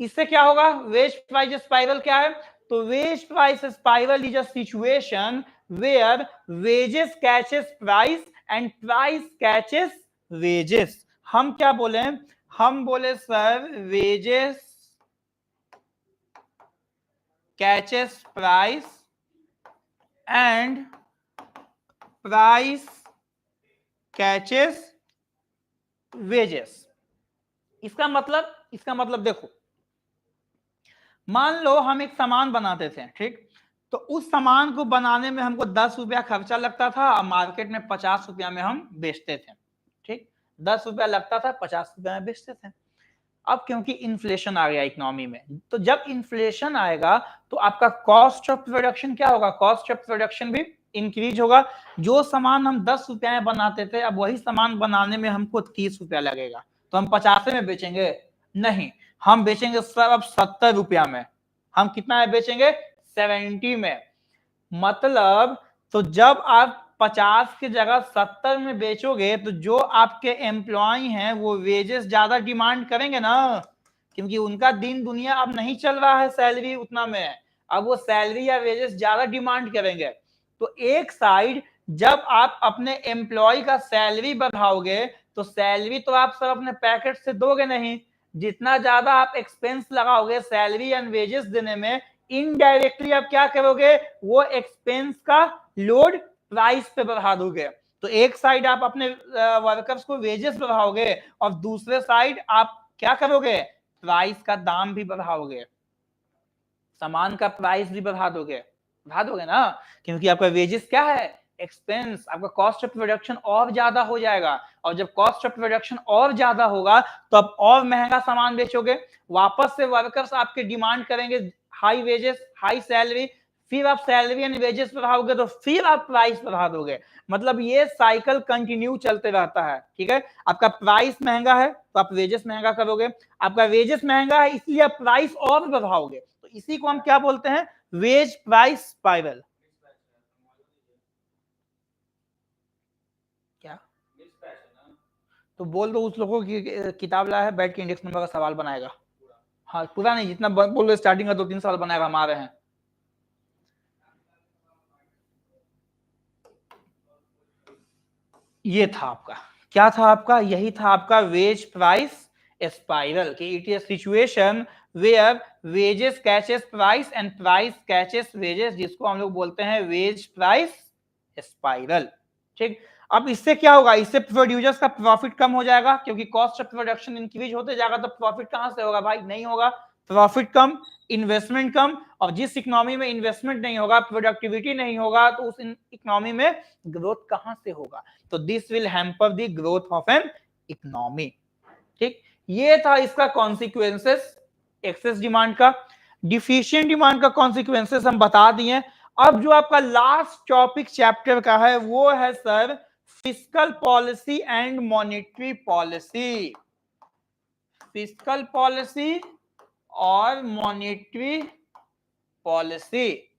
इससे क्या होगा, वेज प्राइस स्पाइरल क्या है, तो wage price spiral is a situation where wages catches price and price catches wages. हम क्या बोले, हम बोले sir wages catches price and price catches wages. इसका मतलब देखो, मान लो हम एक सामान बनाते थे, ठीक, तो उस सामान को बनाने में हमको 10 रुपया खर्चा लगता था और मार्केट में 50 रुपया में हम बेचते थे, ठीक, 10 रुपया लगता था, 50 रुपया में बेचते थे। अब क्योंकि इन्फ्लेशन आ गया इकोनॉमी में, तो जब इन्फ्लेशन आएगा तो आपका कॉस्ट ऑफ प्रोडक्शन क्या होगा, कॉस्ट ऑफ प्रोडक्शन भी इंक्रीज होगा। जो सामान हम 10 रुपया में बनाते थे, अब वही सामान बनाने में हमको 30 रुपया लगेगा, तो हम 50 में बेचेंगे, नहीं, हम बेचेंगे सर अब 70 रुपया में। हम कितना में बेचेंगे, 70 में। मतलब तो जब आप 50 की जगह 70 में बेचोगे, तो जो आपके एम्प्लॉय हैं वो वेजेस ज्यादा डिमांड करेंगे ना, क्योंकि उनका दिन दुनिया अब नहीं चल रहा है सैलरी उतना में, अब वो सैलरी या वेजेस ज्यादा डिमांड करेंगे। तो एक साइड जब आप अपने एम्प्लॉय का सैलरी बढ़ाओगे, तो सैलरी तो आप सब अपने पैकेट से दोगे नहीं, जितना ज्यादा आप एक्सपेंस लगाओगे सैलरी एंड वेजेस देने में, इनडायरेक्टली आप क्या करोगे, वो एक्सपेंस का लोड प्राइस पे बढ़ा दोगे। तो एक साइड आप अपने वर्कर्स को वेजेस बढ़ाओगे और दूसरे साइड आप क्या करोगे, प्राइस का दाम भी बढ़ाओगे, सामान का प्राइस भी बढ़ा दोगे ना, क्योंकि आपका वेजेस क्या है, एक्सपेंस, आपका कॉस्ट ऑफ प्रोडक्शन और ज्यादा हो जाएगा, और जब कॉस्ट ऑफ प्रोडक्शन और ज्यादा होगा तो आप और महंगा सामान बेचोगे, वापस से वर्कर्स आपके डिमांड करेंगे हाई वेजेस, हाई सैलरी, फिर आप सैलरी एंड वेजेस बढ़ाओगे तो फिर आप प्राइस बढ़ा दोगे। मतलब ये साइकिल कंटिन्यू चलते रहता है, ठीक है, आपका प्राइस महंगा है तो आप वेजेस महंगा करोगे, आपका वेजेस महंगा है इसलिए आप प्राइस और बढ़ाओगे, तो इसी को हम क्या बोलते हैं, वेज प्राइस स्पाइरल। क्या तो बोल दो उस लोगों की किताब लाया है, बैठ के इंडेक्स नंबर का सवाल बनाएगा, हाँ पूरा नहीं, जितना बोल रहे स्टार्टिंग का 2-3 सवाल बनाएगा, हम आ रहे हैं। ये था आपका, क्या था आपका, यही था आपका वेज प्राइस स्पाइरल, कि it is situation where wages catches price and price catches wages, जिसको हम लोग बोलते हैं वेज प्राइस स्पाइरल, ठीक। अब इससे क्या होगा, इससे प्रोड्यूसर्स का प्रॉफिट कम हो जाएगा, क्योंकि कॉस्ट ऑफ प्रोडक्शन इंक्रीज होते जाएगा, तो प्रॉफिट कहां से होगा भाई, नहीं होगा, प्रॉफिट कम, इन्वेस्टमेंट कम, और जिस इकोनॉमी में इन्वेस्टमेंट नहीं होगा, प्रोडक्टिविटी नहीं होगा, तो उस इकोनॉमी में ग्रोथ कहां से होगा, तो this will hamper the growth of an economy, ठीक। ये था इसका कॉन्सिक्वेंसेस एक्सेस डिमांड का। डिफिशिएंट डिमांड का कॉन्सिक्वेंसेस हम बता दिए। अब जो आपका लास्ट टॉपिक चैप्टर का है वो है sir fiscal policy and monetary policy, fiscal policy और मॉनेटरी पॉलिसी।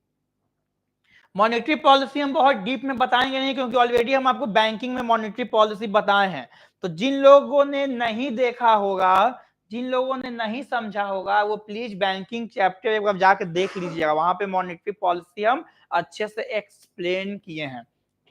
मॉनेटरी पॉलिसी हम बहुत डीप में बताएंगे नहीं, क्योंकि ऑलरेडी हम आपको बैंकिंग में मॉनेटरी पॉलिसी बताए हैं, तो जिन लोगों ने नहीं देखा होगा, जिन लोगों ने नहीं समझा होगा, वो प्लीज बैंकिंग चैप्टर एक बार जाकर देख लीजिएगा, वहां पे मॉनेटरी पॉलिसी हम अच्छे से एक्सप्लेन किए हैं,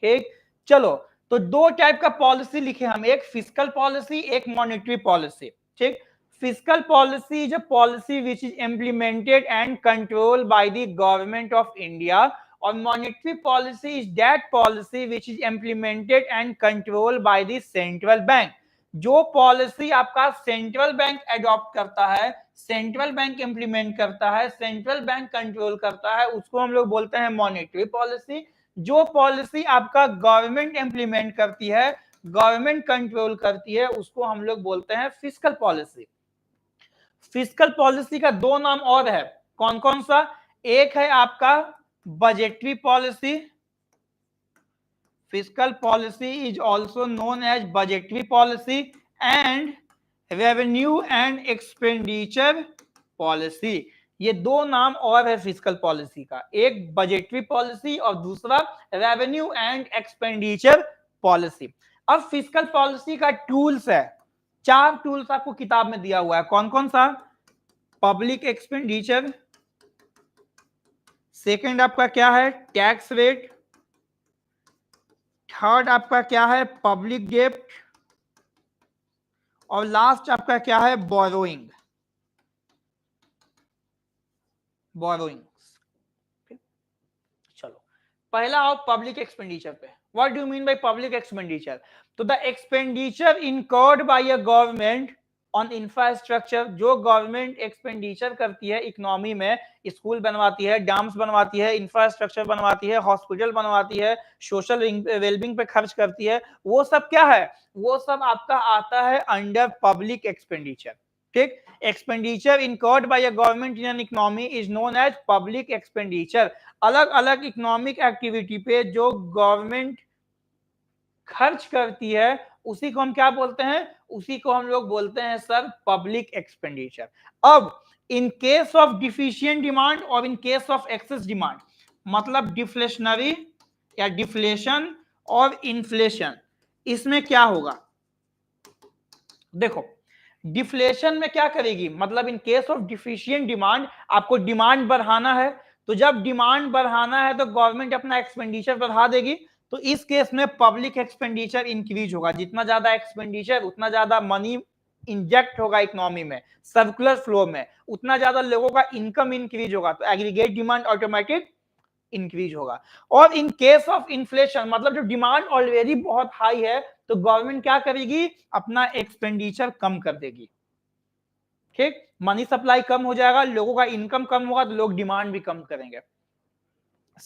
ठीक। चलो, तो 2 टाइप का पॉलिसी लिखे हम, एक फिस्कल पॉलिसी, एक मॉनेटरी पॉलिसी, ठीक। Fiscal policy is a policy which is implemented and control by the government of India, or monetary policy is that policy which is implemented and controlled by the central bank. जो पॉलिसी आपका सेंट्रल बैंक एडॉप्ट करता है, सेंट्रल बैंक इंप्लीमेंट करता है, सेंट्रल बैंक कंट्रोल करता है, उसको हम लोग बोलते हैं मॉनेटरी पॉलिसी। जो पॉलिसी आपका गवर्नमेंट इंप्लीमेंट करती है, गवर्नमेंट कंट्रोल करती है, उसको हम लोग बोलते हैं फिस्कल पॉलिसी। फिस्कल पॉलिसी का दो नाम और है, कौन कौन सा? एक है आपका budgetary policy, fiscal policy is also known as budgetary policy and revenue and expenditure policy। ये दो नाम और है फिस्कल पॉलिसी का, एक बजटरी पॉलिसी और दूसरा रेवेन्यू एंड एक्सपेंडिचर पॉलिसी। अब फिस्कल पॉलिसी का टूल्स है, 4 टूल्स आपको किताब में दिया हुआ है, कौन कौन सा? पब्लिक एक्सपेंडिचर, सेकंड आपका क्या है? टैक्स रेट, थर्ड आपका क्या है? पब्लिक डेब्ट, और लास्ट आपका क्या है? Borrowing, borrowing. चलो पहला आओ पब्लिक एक्सपेंडिचर पे। What do you mean by public expenditure? तो the expenditure incurred by a government on infrastructure, जो गवर्नमेंट एक्सपेंडिचर करती है इकोनॉमी में, स्कूल बनवाती है, डैम्स बनवाती है, इंफ्रास्ट्रक्चर बनवाती है, हॉस्पिटल बनवाती है, सोशल वेलबिंग पे खर्च करती है, वो सब क्या है? वो सब आपका आता है अंडर पब्लिक एक्सपेंडिचर। ठीक, expenditure incurred by a government in an economy is known as public expenditure. अलग अलग इकोनॉमिक एक्टिविटी पे जो गवर्नमेंट खर्च करती है उसी को हम क्या बोलते हैं? उसी को हम लोग बोलते हैं सर पब्लिक एक्सपेंडिचर। अब in case of deficient demand और in case of excess demand, मतलब डिफ्लेशनरी या डिफ्लेशन और इन्फ्लेशन, इसमें क्या होगा? देखो डिफ्लेशन में क्या करेगी, मतलब in case of deficient demand आपको डिमांड बढ़ाना है, तो जब डिमांड बढ़ाना है तो गवर्नमेंट अपना एक्सपेंडिचर बढ़ा देगी, तो इस केस में पब्लिक एक्सपेंडिचर इंक्रीज होगा। जितना ज्यादा एक्सपेंडिचर उतना ज्यादा मनी इंजेक्ट होगा इकोनॉमी में, सर्कुलर फ्लो में, उतना ज्यादा लोगों का इनकम इंक्रीज होगा, तो एग्रीगेट डिमांड ऑटोमेटिक इंक्रीज होगा। और इन केस ऑफ इन्फ्लेशन, मतलब जो डिमांड ऑलरेडी बहुत हाई है, तो गवर्नमेंट क्या करेगी? अपना एक्सपेंडिचर कम कर देगी। ठीक, मनी सप्लाई कम हो जाएगा, लोगों का इनकम कम होगा, तो लोग डिमांड भी कम करेंगे।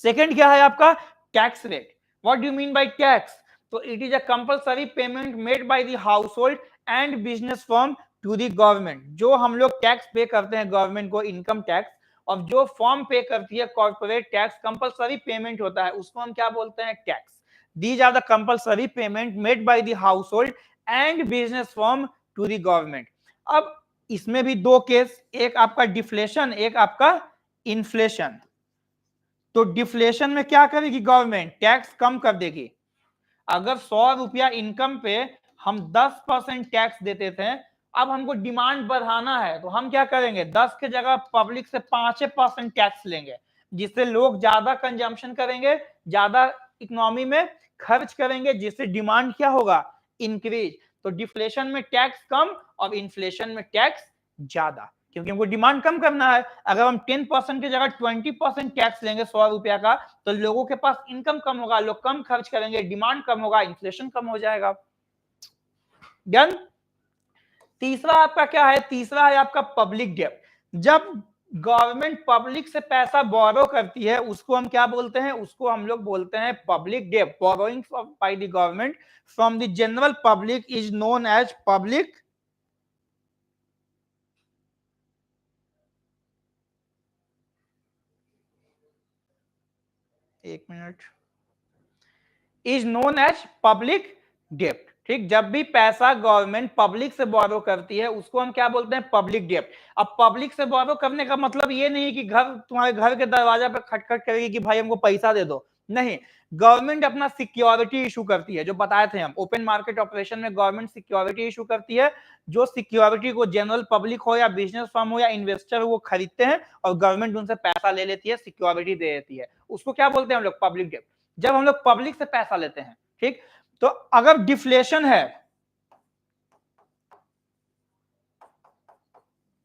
सेकंड क्या है आपका? Tax rate. What do you mean by tax? तो it is a compulsory payment made by the household and business firm to the government. जो हम लोग टैक्स पे करते हैं गवर्नमेंट को, इनकम टैक्स, और जो फर्म पे करती है कॉर्पोरेट टैक्स, कंपलसरी पेमेंट होता है, उसको हम क्या बोलते हैं? Tax. These are the compulsory payment made by the household and business firm to the government. अब इसमें भी दो केस, एक आपका डिफ्लेशन, एक आपका इन्फ्लेशन। तो डिफ्लेशन में क्या करेगी गवर्नमेंट? टैक्स कम कर देगी। अगर 100 रुपया इनकम पे हम 10% टैक्स देते थे, अब हमको डिमांड बढ़ाना है, तो हम क्या करेंगे? 10 के जगह पब्लिक से 5% टैक्स लेंगे, जिससे लोग ज्यादा कंजम्पशन करेंगे, ज्यादा इकोनॉमी में खर्च करेंगे, जिससे डिमांड क्या होगा? इंक्रीज। तो डिफ्लेशन में टैक्स कम और इन्फ्लेशन में टैक्स ज्यादा, क्योंकि हमको डिमांड कम करना है। अगर हम 10% की जगह 20% टैक्स लेंगे 100 रुपया का, तो लोगों के पास इनकम कम होगा, लोग कम खर्च करेंगे, डिमांड कम होगा, इन्फ्लेशन कम हो जाएगा। डन। तीसरा आपका क्या है? तीसरा है आपका पब्लिक डेब्ट। जब गवर्नमेंट पब्लिक से पैसा बोरो करती है, उसको हम क्या बोलते हैं? उसको हम लोग बोलते हैं पब्लिक डेब्ट। Borrowing by the government from the general public is known as public, एक मिनट, इज नोन एज पब्लिक डेब्ट। ठीक, जब भी पैसा गवर्नमेंट पब्लिक से बोरो करती है, उसको हम क्या बोलते हैं? पब्लिक डेब्ट। अब पब्लिक से बोरो करने का मतलब ये नहीं कि घर, तुम्हारे घर के दरवाजा पे खटखट करेगी कि भाई हमको पैसा दे दो, नहीं। गवर्नमेंट अपना सिक्योरिटी इशू करती है, जो बताए थे हम, ओपन मार्केट ऑपरेशन में गवर्नमेंट सिक्योरिटी इशू करती है। जो सिक्योरिटी को जनरल पब्लिक हो या बिजनेस फर्म हो या इन्वेस्टर, वो खरीदते हैं और गवर्नमेंट उनसे पैसा ले लेती है, सिक्योरिटी दे देती है, उसको क्या बोलते हैं हम लोग? पब्लिक डेब्ट। जब हम लोग पब्लिक से पैसा लेते हैं, ठीक, तो अगर डिफ्लेशन है,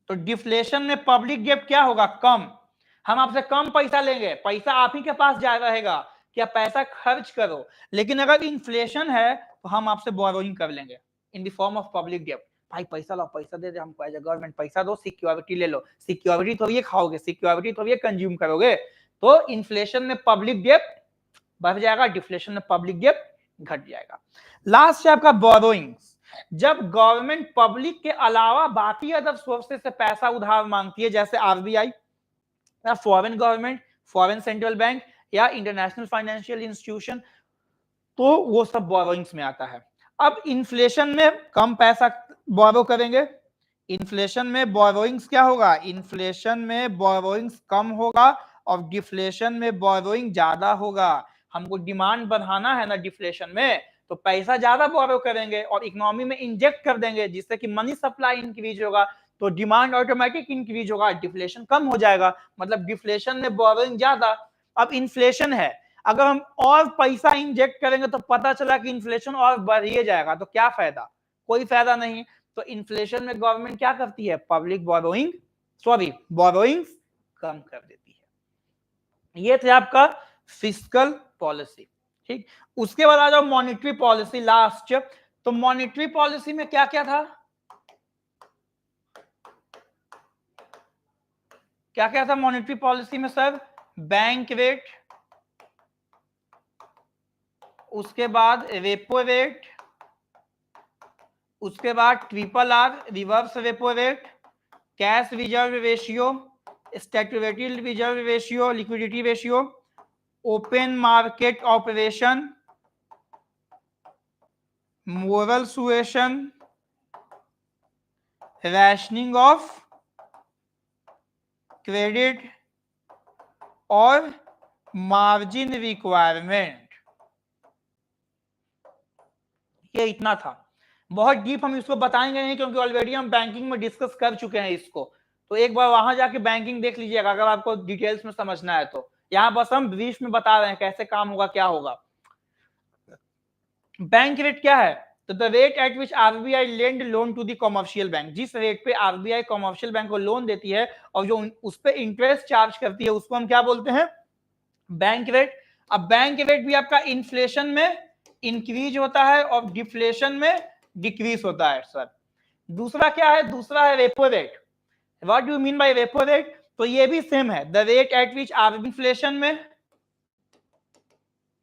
तो डिफ्लेशन में पब्लिक डेब्ट क्या होगा? कम। हम आपसे कम पैसा लेंगे, पैसा आप ही के पास जा रहेगा कि आप पैसा खर्च करो। लेकिन अगर इन्फ्लेशन है तो हम आपसे बोरोइंग कर लेंगे, इन द फॉर्म ऑफ पब्लिक डेब्ट। भाई पैसा लो, पैसा दे दे हमको, एज ए गवर्नमेंट पैसा दो, सिक्योरिटी ले लो, सिक्योरिटी तो ये खाओगे, सिक्योरिटी तो ये कंज्यूम करोगे। तो इन्फ्लेशन में पब्लिक डेब्ट बढ़ जाएगा, डिफ्लेशन में पब्लिक डेब्ट घट जाएगा। लास्ट है आपका बोरोइंग्स। जब गवर्नमेंट पब्लिक के अलावा बाकी अदर सोर्सेस से पैसा उधार मांगती है, जैसे आरबीआई या foreign government, foreign central bank या इंटरनेशनल फाइनेंशियल इंस्टीट्यूशन, तो वो सब बोरोइंग्स में आता है। अब इन्फ्लेशन में कम पैसा बोरो करेंगे, इन्फ्लेशन में बोरोइंग्स क्या होगा, इन्फ्लेशन में बोरोइंग्स कम होगा और डिफ्लेशन में बोरोइंग ज्यादा होगा। हमको डिमांड बढ़ाना है ना डिफ्लेशन में, तो पैसा ज्यादा बोरो करेंगे और इकोनॉमी में इंजेक्ट कर देंगे, जिससे कि मनी सप्लाई इंक्रीज होगा, तो डिमांड ऑटोमेटिक इंक्रीज होगा, डिफ्लेशन कम हो जाएगा, मतलब डिफ्लेशन में बोरोइंग ज्यादा। अब इन्फ्लेशन है, अगर हम और पैसा इंजेक्ट करेंगे तो पता चला कि इन्फ्लेशन और बढ़ ही जाएगा, तो क्या फायदा, कोई फायदा नहीं। तो इन्फ्लेशन में गवर्नमेंट क्या करती है, पब्लिक बोरोइंग बोरोइंग्स कम कर देती है। ये थे आपका फिस्कल पॉलिसी, ठीक। उसके बाद आ जाओ मॉनेटरी पॉलिसी, लास्ट। तो मॉनेटरी पॉलिसी में क्या क्या था, क्या क्या था मॉनेटरी पॉलिसी में सर, बैंक रेट, उसके बाद रेपो रेट, उसके बाद triple R reverse repo rate, cash reserve ratio, statutory reserve ratio, liquidity ratio, open market operation, moral suasion, rationing of credit और मार्जिन रिक्वायरमेंट। ये इतना था, बहुत डीप हम इसको बताएंगे नहीं, क्योंकि ऑलरेडी हम बैंकिंग में डिस्कस कर चुके हैं इसको। तो एक बार वहां जाके बैंकिंग देख लीजिएगा अगर आपको डिटेल्स में समझना है तो। यहाँ बस हम ब्रीफ में बता रहे हैं कैसे काम होगा, क्या होगा। बैंक रेट क्या है, तो the rate at which RBI lend loan to the commercial bank, जिस रेट पे आरबीआई कॉमर्शियल बैंक को लोन देती है और जो उस पे इंटरेस्ट चार्ज करती है, उसको हम क्या बोलते हैं, बैंक रेट। अब बैंक रेट भी आपका इन्फ्लेशन में इंक्रीज होता है और डिफ्लेशन में डिक्रीज होता है सर। दूसरा क्या है, दूसरा है repo rate. What do you mean bye repo rate, तो ये भी सेम है, the rate at which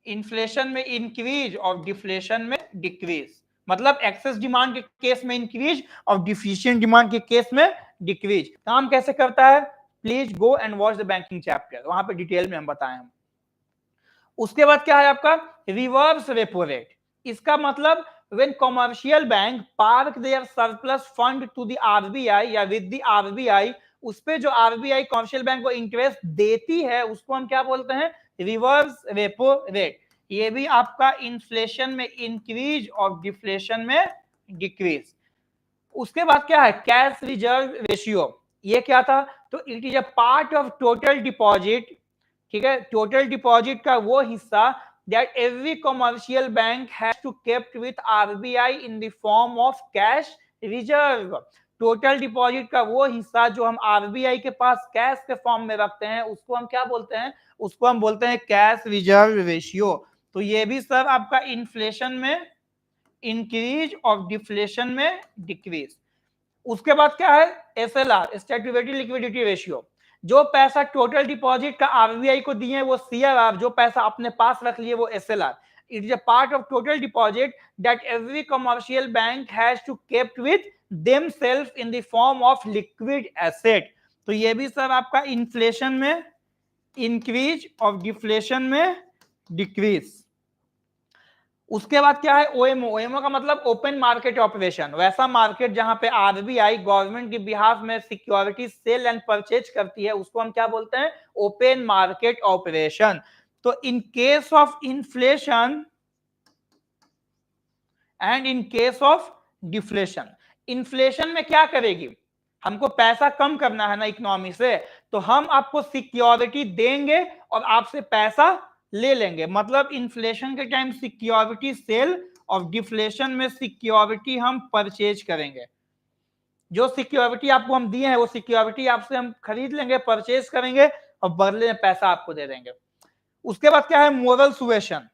inflation में इंक्रीज और डिफ्लेशन में डिक्रीज, मतलब एक्सेस डिमांड के केस में इंक्रीज और डिफिशिएंट डिमांड के केस में डिक्रीज। काम कैसे करता है, please go and watch the banking chapter, वहां पे डिटेल में हम बताएं हम। उसके बाद क्या है आपका रिवर्स रेपो रेट। इसका मतलब when commercial bank park their surplus fund to the RBI या with the RBI, उस पे जो RBI कॉमर्शियल बैंक को इंटरेस्ट देती है उसको हम क्या बोलते हैं, रिवर्स रेपो रेट। ये भी आपका इन्फ्लेशन में इंक्रीज और डिफ्लेशन में डिक्रीज। उसके बाद क्या है, कैश रिजर्व रेशियो। ये क्या था, तो it is a part of total deposit, ठीक है, टोटल डिपॉजिट का वो हिस्सा that every commercial bank has to kept with RBI in the form of cash reserve। Total deposit का वो हिस्सा जो हम आरबीआई के पास कैश के फॉर्म में रखते हैं उसको हम क्या बोलते हैं, उसको हम बोलते हैं कैश रिजर्व रेशियो। तो ये भी सर आपका इन्फ्लेशन में इंक्रीज और डिफ्लेशन में डिक्रीज। उसके बाद क्या है, एसएलआर, स्टैट्यूटरी लिक्विडिटी रेशियो। जो पैसा टोटल डिपॉजिट का आरबीआई को दिए वो सीआरआर, जो पैसा अपने पास रख लिए वो SLR. It is a part of total deposit that every commercial bank has to kept with themselves in the form of liquid asset. तो ये भी सर आपका इन्फ्लेशन में इंक्रीज और डिफ्लेशन में डिक्रीज। उसके बाद क्या है, ओएमओ। ओएमओ का मतलब ओपन मार्केट ऑपरेशन, वैसा मार्केट जहां पे आरबीआई गवर्नमेंट के बिहाफ में सिक्योरिटी सेल एंड परचेज करती है, उसको हम क्या बोलते हैं, ओपन मार्केट ऑपरेशन। तो in case of inflation and in case of deflation, inflation में क्या करेगी, हमको पैसा कम करना है ना इकोनॉमी से, तो हम आपको सिक्योरिटी देंगे और आपसे पैसा ले लेंगे। मतलब इन्फ्लेशन के टाइम सिक्योरिटी सेल और डिफ्लेशन में सिक्योरिटी हम परचेज करेंगे। जो सिक्योरिटी आपको हम दिए हैं वो सिक्योरिटी आपसे हम खरीद लेंगे, परचेज करेंगे और बदले में पैसा आपको दे देंगे। उसके बाद क्या है, मोरल सुएशन।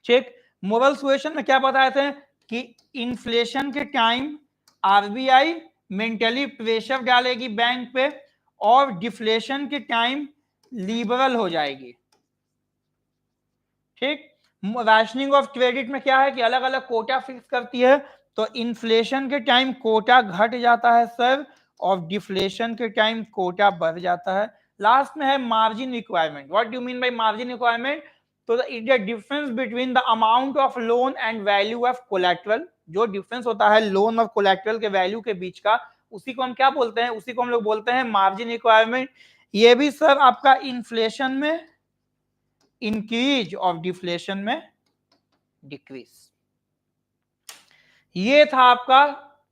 ठीक, मोरल सुएशन में क्या बताए थे कि इन्फ्लेशन के टाइम आरबीआई मेंटली प्रेशर डालेगी बैंक पे और डिफ्लेशन के टाइम लिबरल हो जाएगी। ठीक, रैशनिंग ऑफ क्रेडिट में क्या है कि अलग अलग कोटा फिक्स करती है, तो इन्फ्लेशन के टाइम कोटा घट जाता है सर और डिफ्लेशन के टाइम कोटा बढ़ जाता है। लास्ट में है margin requirement. What do you mean by margin requirement? तो it the difference between the amount of loan and value of collateral. जो डिफरेंस होता है लोन और कोलैटरल के वैल्यू के बीच का, उसी को हम क्या बोलते हैं? उसी को हम लोग बोलते हैं मार्जिन रिक्वायरमेंट। ये भी सर आपका इन्फ्लेशन में इंक्रीज और डिफ्लेशन में डिक्रीज। ये था आपका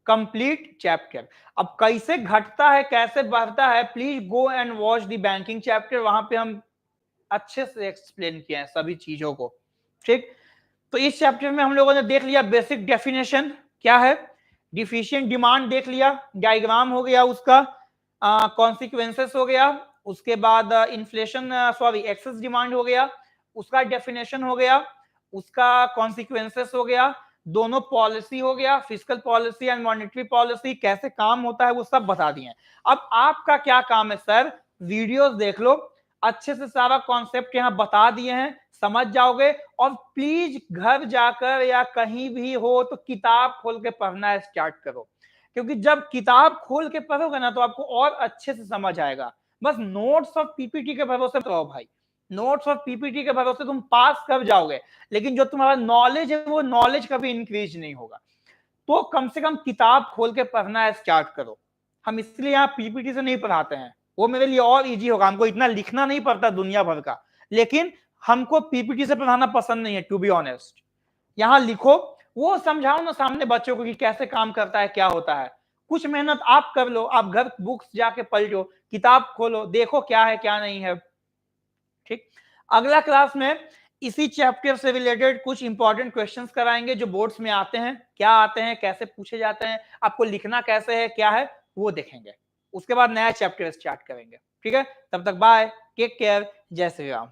कंप्लीट चैप्टर। अब कैसे घटता है कैसे बढ़ता है, please go and watch the banking chapter, वहां पे हम अच्छे से एक्सप्लेन किए हैं सभी चीजों को। ठीक, तो इस चैप्टर में हम लोगों ने देख लिया बेसिक डेफिनेशन क्या है, डिफिशिएंट डिमांड देख लिया, डायग्राम हो गया उसका, कॉन्सिक्वेंसेस हो गया, उसके बाद इन्फ्लेशन सॉरी एक्सेस डिमांड हो गया, उसका डेफिनेशन हो गया, उसका कॉन्सिक्वेंसेस हो गया, दोनों पॉलिसी हो गया, fiscal policy and monetary policy कैसे काम होता है वो सब बता दिए। अब आपका क्या काम है सर, वीडियोस देख लो, अच्छे से सारा कॉन्सेप्ट यहाँ बता दिए हैं, समझ जाओगे। और प्लीज घर जाकर या कहीं भी हो तो किताब खोल के पढ़ना स्टार्ट करो, क्योंकि जब किताब खोल के पढ़ोगे ना तो आपको और अच्छे से समझ आएगा। बस नोट्स और पीपीटी के भरोसे मत रहो भाई, नोट्स और पीपीटी के भरोसे तुम पास कर जाओगे, लेकिन जो तुम्हारा नॉलेज है वो नॉलेज कभी इंक्रीज नहीं होगा। तो कम से कम किताब खोल के पढ़ना स्टार्ट करो। हम इसलिए यहाँ पीपीटी से नहीं पढ़ाते हैं, वो मेरे लिए और इजी होगा, हमको इतना लिखना नहीं पड़ता दुनिया भर का, लेकिन हमको पीपीटी से पढ़ाना पसंद नहीं है टू बी ऑनेस्ट। यहाँ लिखो, वो समझाओ ना सामने बच्चों को कि कैसे काम करता है क्या होता है। कुछ मेहनत आप कर लो, आप घर बुक्स जाके पलटो, किताब खोलो, देखो क्या है क्या नहीं है। ठीक, अगला क्लास में इसी चैप्टर से रिलेटेड कुछ इंपॉर्टेंट क्वेश्चंस कराएंगे जो बोर्ड्स में आते हैं, क्या आते हैं, कैसे पूछे जाते हैं, आपको लिखना कैसे है क्या है वो देखेंगे। उसके बाद नया चैप्टर स्टार्ट करेंगे। ठीक है, तब तक बाय, टेक केयर, जय श्री राम।